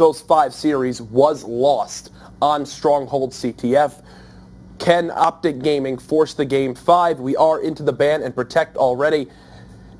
those 5 series was lost on Stronghold CTF. Can Optic Gaming force the game 5? We are into the ban and protect already.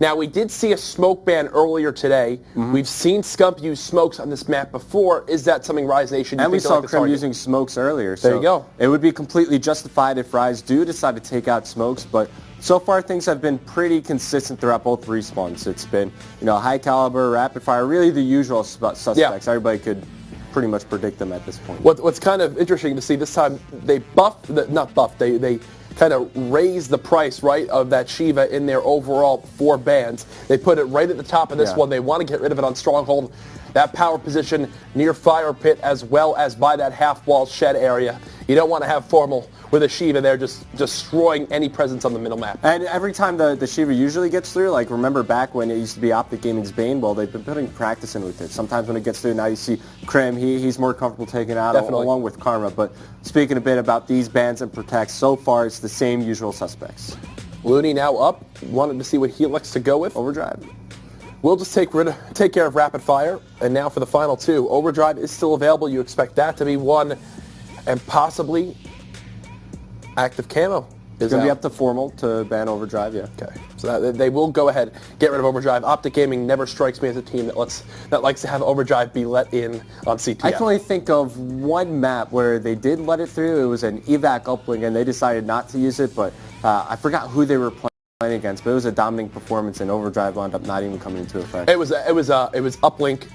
Now, we did see a smoke ban earlier today. We've seen Scump use smokes on this map before. Is that something Rise Nation... And we saw Crim using smokes earlier. There you go. It would be completely justified if Rise do decide to take out smokes, but so far things have been pretty consistent throughout both respawns. It's been, high caliber, rapid fire, really the usual suspects. Yeah. Everybody could pretty much predict them at this point. What's kind of interesting to see this time, they they kind of raised the price, right, of that Shiva in their overall 4 bans. They put it right at the top of this one. They want to get rid of it on Stronghold. That power position near Fire Pit as well as by that half-wall shed area. You don't want to have Formal with a Shiva there just destroying any presence on the middle map. And every time the Shiva usually gets through, like remember back when it used to be Optic Gaming's Bane, well, they've been putting practice in with it. Sometimes when it gets through, now you see Crim, he's more comfortable taking it out along with Karma. But speaking a bit about these bans and protects, so far it's the same usual suspects. Looney now up. Wanted to see what he elects to go with. Overdrive. We'll just take care of Rapid Fire. And now for the final 2. Overdrive is still available. You expect that to be one. And possibly Active Camo. It's going to be up to Formal to ban Overdrive, yeah. Okay. So they will go ahead, get rid of Overdrive. Optic Gaming never strikes me as a team that likes to have Overdrive be let in on CTF. I can only think of one map where they did let it through. It was an evac uplink, and they decided not to use it, but I forgot who they were playing against, but it was a dominating performance, and Overdrive wound up not even coming into effect. It was uplink,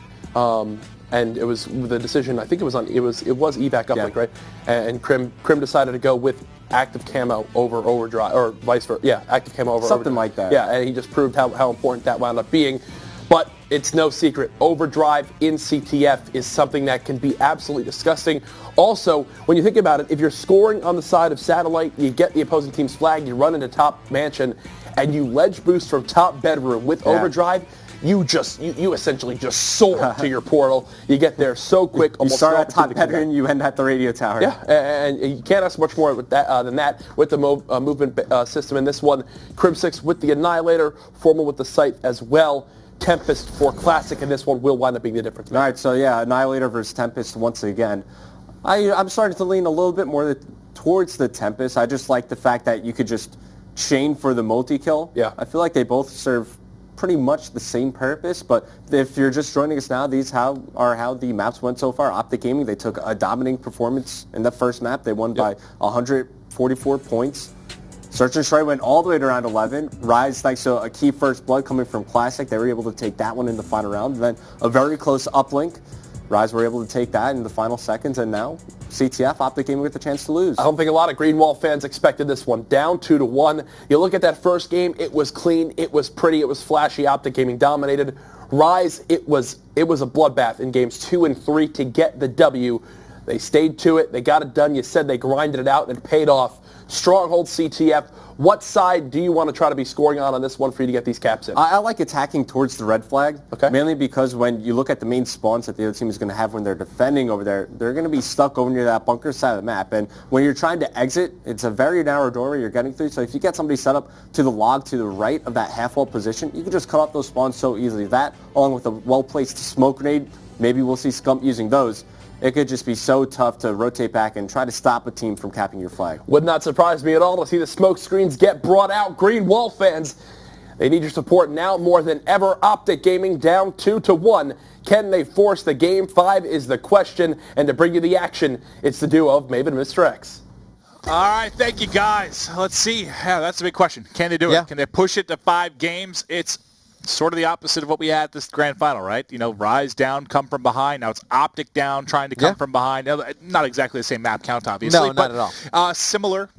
and it was the decision. I think it was evac uplink, right? And Crim decided to go with Active Camo over Overdrive, or vice versa. Yeah, Active Camo over something Overdrive. like that. Yeah, and he just proved how important that wound up being. But it's no secret, Overdrive in CTF is something that can be absolutely disgusting. Also, when you think about it, if you're scoring on the side of Satellite, you get the opposing team's flag, you run into top mansion, and you ledge boost from top bedroom with Overdrive, you essentially just soar to your portal. You get there so quick. You start at top bedroom, you end at the radio tower. Yeah, and you can't ask much more with that, than that with the movement system in this one. Crim 6 with the Annihilator, Formal with the Sight as well. Tempest for Classic, and this one will wind up being the difference. All right, so yeah, Annihilator versus Tempest once again. I'm starting to lean a little bit more towards the Tempest. I just like the fact that you could just chain for the multi-kill. Yeah. I feel like they both serve pretty much the same purpose, but if you're just joining us now, these are how the maps went so far. Optic Gaming, they took a dominating performance in the first map. They won by 144 points. Search and Destroy went all the way to round 11. Rise, thanks to a key first blood coming from Classic, they were able to take that one in the final round. And then a very close uplink. Rise were able to take that in the final seconds, and now CTF, Optic Gaming with the chance to lose. I don't think a lot of Greenwall fans expected this one. Down 2-1. You look at that first game, it was clean, it was pretty, it was flashy. Optic Gaming dominated. Rise, it was a bloodbath in games 2 and 3 to get the W. They stayed to it, they got it done. You said they grinded it out, and it paid off. Stronghold CTF, what side do you want to try to be scoring on this one for you to get these caps in? I like attacking towards the red flag, okay. Mainly because when you look at the main spawns that the other team is going to have when they're defending over there, they're going to be stuck over near that bunker side of the map. And when you're trying to exit, it's a very narrow doorway you're getting through. So if you get somebody set up to the log to the right of that half-wall position, you can just cut off those spawns so easily. That, along with a well-placed smoke grenade, maybe we'll see Scump using those. It could just be so tough to rotate back and try to stop a team from capping your flag. Would not surprise me at all to see the smoke screens get brought out. Green Wall fans, they need your support now more than ever. Optic Gaming down 2-1. Can they force the game 5 is the question. And to bring you the action, it's the duo of Maven and Mr. X. All right, thank you, guys. Let's see. Yeah, that's a big question. Can they do it? Can they push it to 5 games? It's sort of the opposite of what we had at this grand final, right? Rise down, come from behind. Now it's Optic down, trying to come from behind. Not exactly the same map count, obviously. No, not at all. Similar.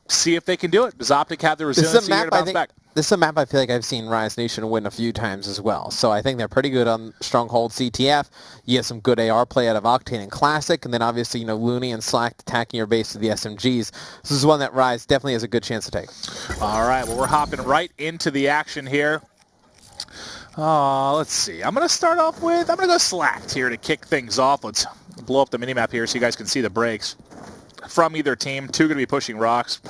See if they can do it. Does Optic have the resiliency here to bounce back? This is a map I feel like I've seen Rise Nation win a few times as well. So I think they're pretty good on Stronghold CTF. You get some good AR play out of Octane and Classic, and then obviously, Looney and Slack attacking your base with the SMGs. This is one that Rise definitely has a good chance to take. All right, well, we're hopping right into the action here. Let's see. I'm going to go Slacked here to kick things off. Let's blow up the minimap here so you guys can see the breaks from either team. 2 going to be pushing rocks,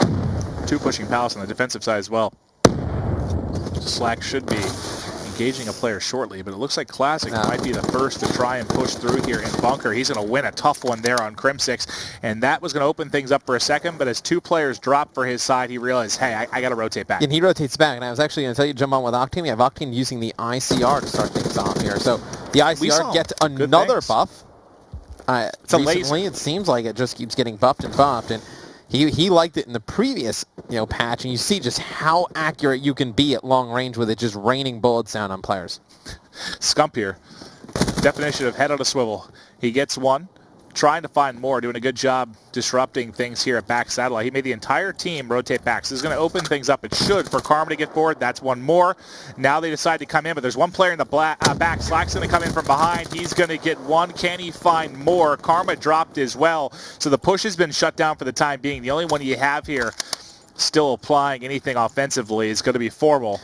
2 pushing palace on the defensive side as well. Slack should be engaging a player shortly, but it looks like Classic might be the first to try and push through here in bunker. He's going to win a tough one there on Crimsix, and that was going to open things up for a second, but as 2 players dropped for his side, he realized, hey, I got to rotate back. And he rotates back, and I was actually going to tell you to jump on with Octane. We have Octane using the ICR to start things off here. So the ICR gets another buff. Recently, it seems like it just keeps getting buffed and buffed, and he liked it in the previous patch, and you see just how accurate you can be at long range with it just raining bullets down on players. Scump here. Definition of head on a swivel. He gets one, trying to find more, doing a good job disrupting things here at back satellite. He made the entire team rotate back. So this is going to open things up. It should for Karma to get forward. That's one more. Now they decide to come in, but there's one player in the back. Slack's going to come in from behind. He's going to get one. Can he find more? Karma dropped as well. So the push has been shut down for the time being. The only one you have here still applying anything offensively is going to be Formal.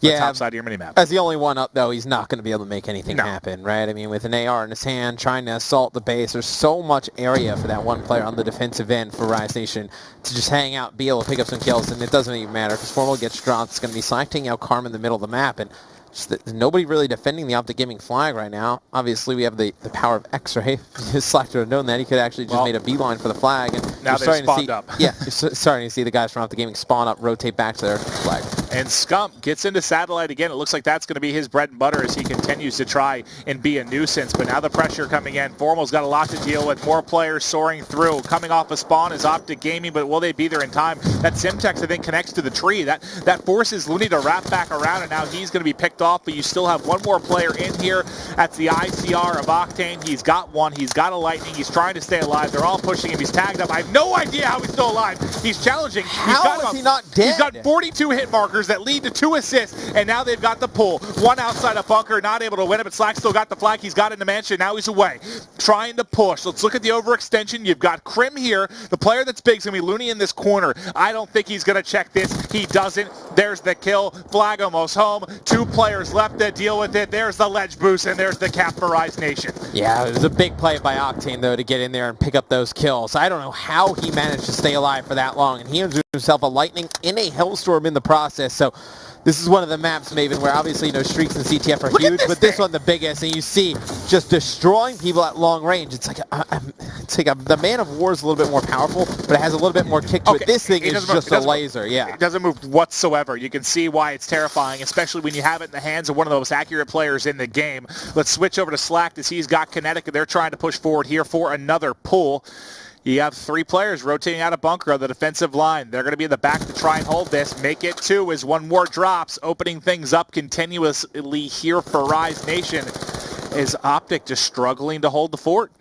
The top side of your minimap. As the only one up, though, he's not going to be able to make anything happen, right? I mean, with an AR in his hand, trying to assault the base, there's so much area for that one player on the defensive end for Rise Nation to just hang out, be able to pick up some kills, and it doesn't even matter because Formal gets dropped. It's going to be selecting out Karma in the middle of the map, and just nobody really defending the Optic Gaming flag right now. Obviously, we have the power of X-Ray. Slack to have known that. He could actually just made a beeline for the flag. And now they've spawned up. Yeah, you're starting to see the guys from Optic Gaming spawn up, rotate back to their flag. And Scump gets into satellite again. It looks like that's going to be his bread and butter as he continues to try and be a nuisance. But now the pressure coming in. Formal's got a lot to deal with. More players soaring through. Coming off a spawn is Optic Gaming, but will they be there in time? That Simtex, I think, connects to the tree. That forces Looney to wrap back around, and now he's going to be picked off. But you still have one more player in here. That's the ICR of Octane. He's got one. He's got a lightning. He's trying to stay alive. They're all pushing him. He's tagged up. I have no idea how he's still alive. He's challenging. How is he not dead? He's got 42 hit markers that lead to 2 assists, and now they've got the pull. One outside of bunker, not able to win it, but Slack still got the flag. He's got it in the mansion. Now he's away, trying to push. Let's look at the overextension. You've got Krim here. The player that's big is going to be Looney in this corner. I don't think he's going to check this. He doesn't. There's the kill. Flag almost home. 2 players left to deal with it. There's the ledge boost, and there's the cap for Rise Nation. Yeah, it was a big play by Octane, though, to get in there and pick up those kills. I don't know how he managed to stay alive for that long, and he earned himself a lightning in a hellstorm in the process. So this is one of the maps, Maven, where obviously, Streaks and CTF are huge, but this one the biggest, and you see just destroying people at long range. It's like the Man of War is a little bit more powerful, but it has a little bit more kick to it. This thing is just a laser, It doesn't move whatsoever. You can see why it's terrifying, especially when you have it in the hands of one of the most accurate players in the game. Let's switch over to Slack as he's got Kinetic, and they're trying to push forward here for another pull. You have 3 players rotating out of bunker on the defensive line. They're going to be in the back to try and hold this. Make it 2 as one more drops, opening things up continuously here for Rise Nation. Is Optic just struggling to hold the fort?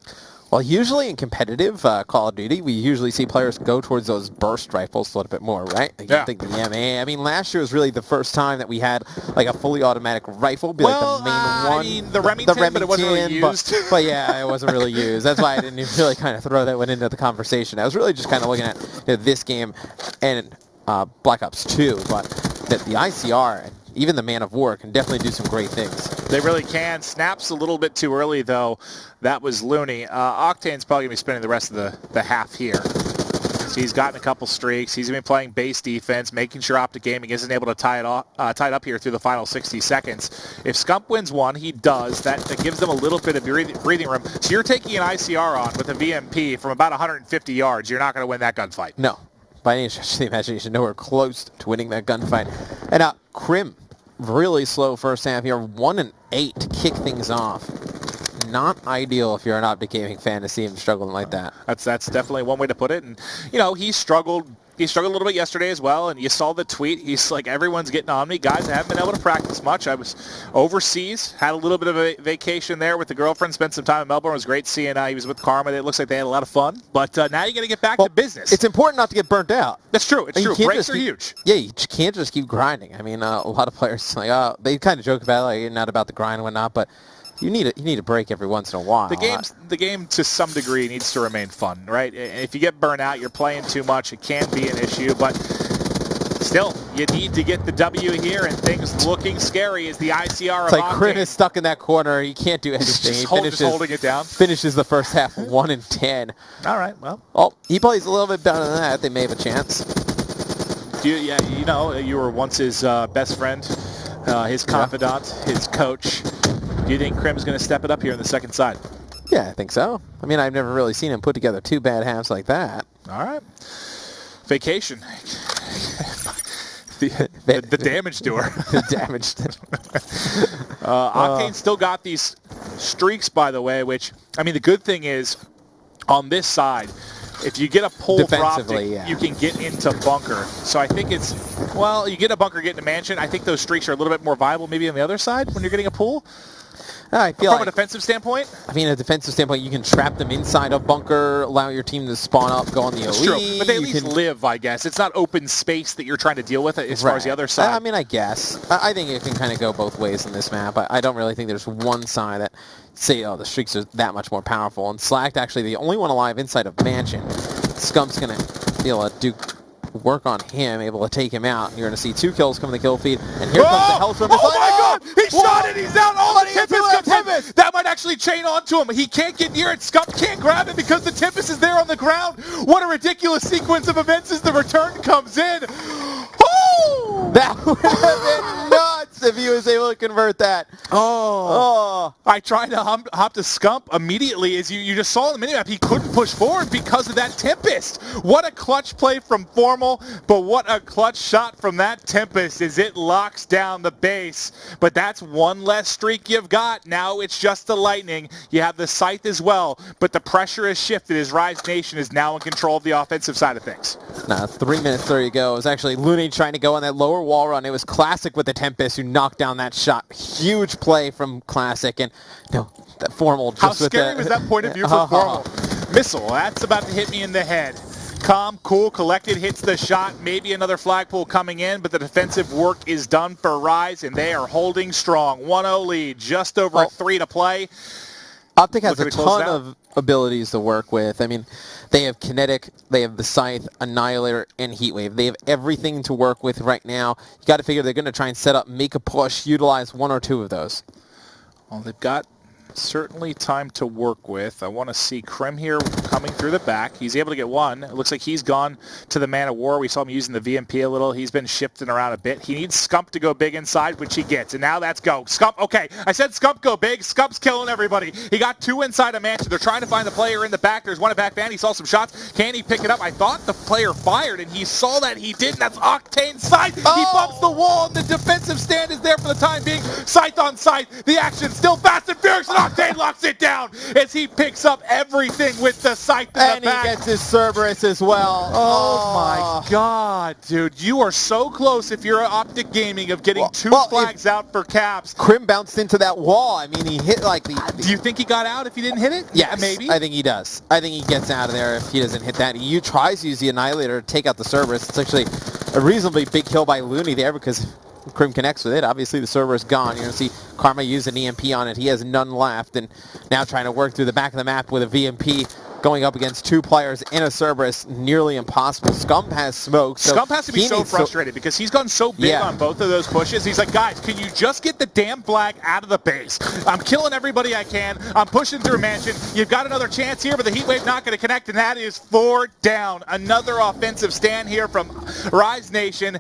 Well, usually in competitive Call of Duty, we usually see players go towards those burst rifles a little bit more, right? I mean, last year was really the first time that we had like a fully automatic rifle, the main one. I mean, the Remington, but it wasn't really used. But yeah, it wasn't really used. That's why I didn't even really kind of throw that one into the conversation. I was really just kind of looking at this game and Black Ops 2, but that the ICR, even the Man of War, can definitely do some great things. They really can. Snaps a little bit too early, though. That was Looney. Octane's probably going to be spending the rest of the half here. So he's gotten a couple streaks. He's been playing base defense, making sure Optic Gaming isn't able to tie it up here through the final 60 seconds. If Scump wins one, he does. That gives them a little bit of breathing room. So you're taking an ICR on with a VMP from about 150 yards. You're not going to win that gunfight. No. By any stretch of the imagination, nowhere close to winning that gunfight. And Krim, really slow first half here, 1 and 8 to kick things off. Not ideal if you're an Optic Gaming fan to see him struggling like that. That's definitely one way to put it. And he struggled. He struggled a little bit yesterday as well, and you saw the tweet. He's like, everyone's getting on me. Guys, I haven't been able to practice much. I was overseas, had a little bit of a vacation there with the girlfriend, spent some time in Melbourne. It was great seeing he was with Karma. It looks like they had a lot of fun. But now you got to get back to business. It's important not to get burnt out. That's true. It's true. Breaks are huge. Yeah, you can't just keep grinding. I mean, a lot of players, they kind of joke about it, not about the grind and whatnot, but you need a break every once in a while. The game to some degree needs to remain fun, right? If you get burnt out, you're playing too much, it can be an issue, but still, you need to get the W here, and things looking scary as the ICR It's like Krim is stuck in that corner. He can't do anything. Just holding it down. Finishes the first half 1 and 10. All right, well. Oh, he plays a little bit better than that. They may have a chance. You were once his best friend. his confidant, his coach. Do you think Krim's going to step it up here in the second side? Yeah, I think so. I mean, I've never really seen him put together 2 bad halves like that. All right. Vacation. the damage doer. The damage doer. Octane still got these streaks, by the way, which, I mean, the good thing is, on this side, if you get a pull for Optic, you can get into bunker. So I think it's, well, you get a bunker, get into mansion. I think those streaks are a little bit more viable maybe on the other side when you're getting a pull. I feel From a defensive standpoint? I mean, a defensive standpoint, you can trap them inside a bunker, allow your team to spawn up, go on the That's elite. true, but they at least live, I guess. It's not open space that you're trying to deal with as far as the other side. I mean, I guess. I think it can kind of go both ways in this map. I don't really think there's one side that say, oh, the streaks are that much more powerful. And Slacked actually the only one alive inside of Mansion. Scump's going to be able to do work on him, able to take him out. You're going to see 2 kills come in the kill feed, and here comes the Hellstorm. Oh my God! He shot it! He's out! Oh, the Tempest! That might actually chain onto him. He can't get near it. Scump can't grab it because the Tempest is there on the ground. What a ridiculous sequence of events as the return comes in. Oh! That would have been nuts if he was able to convert that. Oh. I tried to hop to Scump immediately. As you just saw in the minimap, he couldn't push forward because of that Tempest. What a clutch play from Formal, but what a clutch shot from that Tempest as it locks down the base. But that's one less streak you've got. Now it's just the Lightning. You have the Scythe as well, but the pressure has shifted as Rise Nation is now in control of the offensive side of things. Now 3 minutes 30 to go. It was actually Looney trying to go on that lower wall run. It was Classic with the Tempest who knocked down that shot. Huge play from Classic, and no, that Formal just How with scary was that point of view for Formal? Missile, that's about to hit me in the head. Calm, cool, collected, hits the shot. Maybe another flagpole coming in, but the defensive work is done for Rise, and they are holding strong. 1-0 lead, just over 3 to play. Optic has a ton of abilities to work with. I mean, they have Kinetic, they have the Scythe, Annihilator, and Heatwave. They have everything to work with right now. You got to figure they're going to try and set up, make a push, utilize 1 or 2 of those. Well, they've got certainly time to work with. I want to see Krim here coming through the back. He's able to get 1. It looks like he's gone to the Man of War. We saw him using the VMP a little. He's been shifting around a bit. He needs Scump to go big inside, which he gets. And now that's go. Scump, okay. I said Scump go big. Scump's killing everybody. He got 2 inside a Mansion. They're trying to find the player in the back. There's one at back van. He saw some shots. Can he pick it up? I thought the player fired, and he saw that he didn't. That's Octane's Scythe. He bumps the wall, and the defensive stand is there for the time being. Scythe on Scythe. The action still fast and furious, and Octane locks it down as he picks up everything with the Scythe in the back. And he gets his Cerberus as well. Oh my God, dude. You are so close if you're Optic Gaming of getting 2 flags out for caps. Krim bounced into that wall. I mean, he hit like the... Do you think he got out if he didn't hit it? Yes, maybe. I think he does. I think he gets out of there if he doesn't hit that. He tries to use the Annihilator to take out the Cerberus. It's actually a reasonably big kill by Looney there because Krim connects with it. Obviously, the server is gone. You're going to see Karma use an EMP on it. He has none left, and now trying to work through the back of the map with a VMP going up against 2 players in a Cerberus. Nearly impossible. Scump has smoke. So Scump has to be so frustrated because he's gone so big on both of those pushes. He's like, guys, can you just get the damn flag out of the base? I'm killing everybody I can. I'm pushing through Mansion. You've got another chance here, but the Heatwave not going to connect, and that is 4 down. Another offensive stand here from Rise Nation.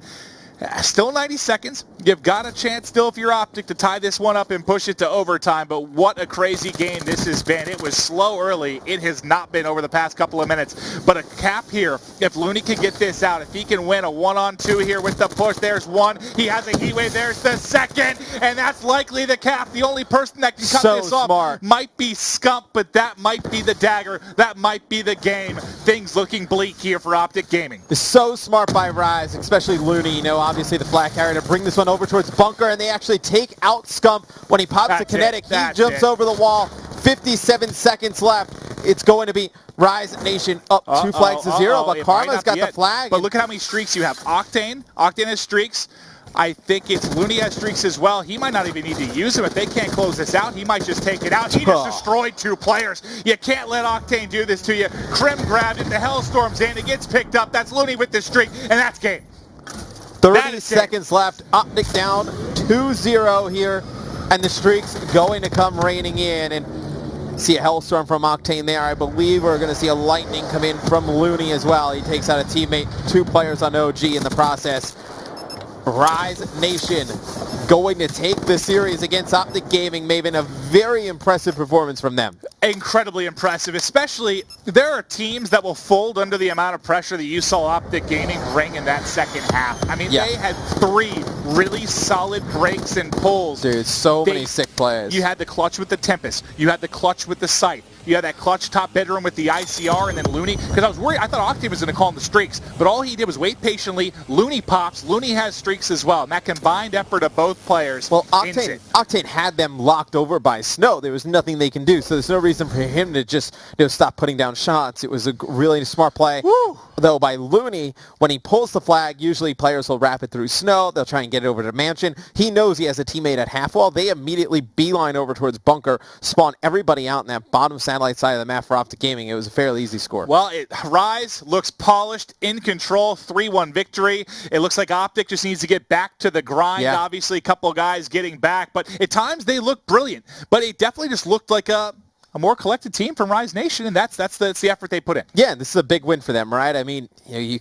Still 90 seconds. You've got a chance still if you're Optic to tie this one up and push it to overtime, but what a crazy game this has been. It was slow early. It has not been over the past couple of minutes, but a cap here. If Looney can get this out, if he can win a 1-on-2 here with the push, there's 1. He has a Heatwave. There's the 2nd, and that's likely the cap. The only person that can cut this off might be Scump, but that might be the dagger. That might be the game. Things looking bleak here for Optic Gaming. So smart by Rise, especially Looney. You know, obviously the flag carrier to bring this one over towards bunker, and they actually take out Scump when he pops the Kinetic. He jumps over the wall. 57 seconds left. It's going to be Rise Nation up 2 flags to 0, but Karma's got the flag. But look at how many streaks you have. Octane has streaks. I think it's Looney has streaks as well. He might not even need to use them. If they can't close this out, he might just take it out. He just destroyed 2 players. You can't let Octane do this to you. Krim grabbed it. The Hellstorm's in. It gets picked up. That's Looney with the streak, and that's game. 30 seconds left. Optic down 2-0 here, and the streak's going to come raining in. And see a Hellstorm from Octane there. I believe we're going to see a Lightning come in from Looney as well. He takes out a teammate, 2 players on OG in the process. Rise Nation going to take the series against Optic Gaming. Maven, a very impressive performance from them. Incredibly impressive, especially there are teams that will fold under the amount of pressure that you saw Optic Gaming bring in that second half. I mean, they had 3 really solid breaks and pulls. Dude, so many sick plays. You had the clutch with the Tempest. You had the clutch with the Sight. You had that clutch top bedroom with the ICR and then Looney. Because I was worried. I thought Octane was going to call him the streaks. But all he did was wait patiently. Looney pops. Looney has streaks as well. And that combined effort of both players. Well, Octane had them locked over by Snow. There was nothing they can do. So there's no reason for him to just stop putting down shots. It was a really smart play. Woo. Though by Looney, when he pulls the flag, usually players will wrap it through Snow. They'll try and get it over to Mansion. He knows he has a teammate at half wall. They immediately beeline over towards Bunker, spawn everybody out in that bottom satellite side of the map for Optic Gaming. It was a fairly easy score. Well, Rise looks polished, in control, 3-1 victory. It looks like Optic just needs to get back to the grind. Yeah. Obviously, a couple of guys getting back, but at times they look brilliant. But it definitely just looked like a more collected team from Rise Nation, and that's the effort they put in. Yeah, this is a big win for them, right? I mean, you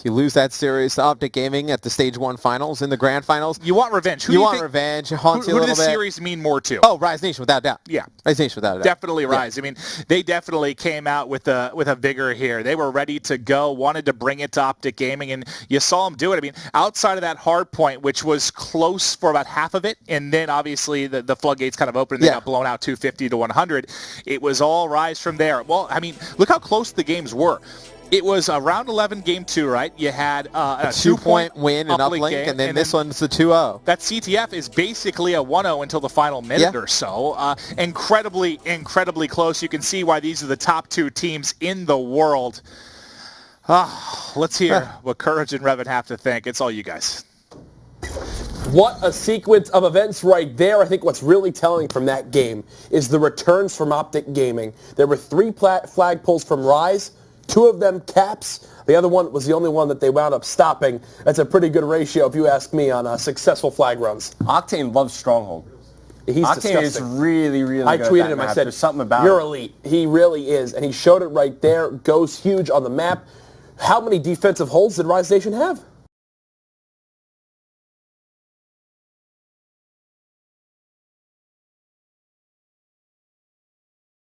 lose that series to Optic Gaming at the Stage 1 finals, in the Grand Finals. You want revenge. You want revenge. It haunts you a Who little did this bit. series mean more to? Oh, Rise Nation, without doubt. Yeah. Rise Nation, without doubt. Definitely Rise. Yeah. I mean, they definitely came out with a vigor here. They were ready to go, wanted to bring it to Optic Gaming, and you saw them do it. I mean, outside of that hard point, which was close for about half of it, and then obviously the floodgates kind of opened and they got blown out 250 to 100. It was all Rise from there. Well, I mean, look how close the games were. It was round 11, game 2, right? You had a 2-point win in uplink, game, and then this one's the 2-0. That CTF is basically a 1-0 until the final minute or so. Incredibly close. You can see why these are the top 2 teams in the world. Let's hear what Courage and Revan have to think. It's all you guys. What a sequence of events right there. I think what's really telling from that game is the returns from Optic Gaming. There were 3 flag pulls from Rise, 2 of them caps. The other one was the only one that they wound up stopping. That's a pretty good ratio, if you ask me, on successful flag runs. Octane loves Stronghold. He's Octane disgusting. is really, really I good tweeted at him. that I map. said, there's something about you're it. elite. He really is, and he showed it right there. Goes huge on the map. How many defensive holds did Rise Nation have?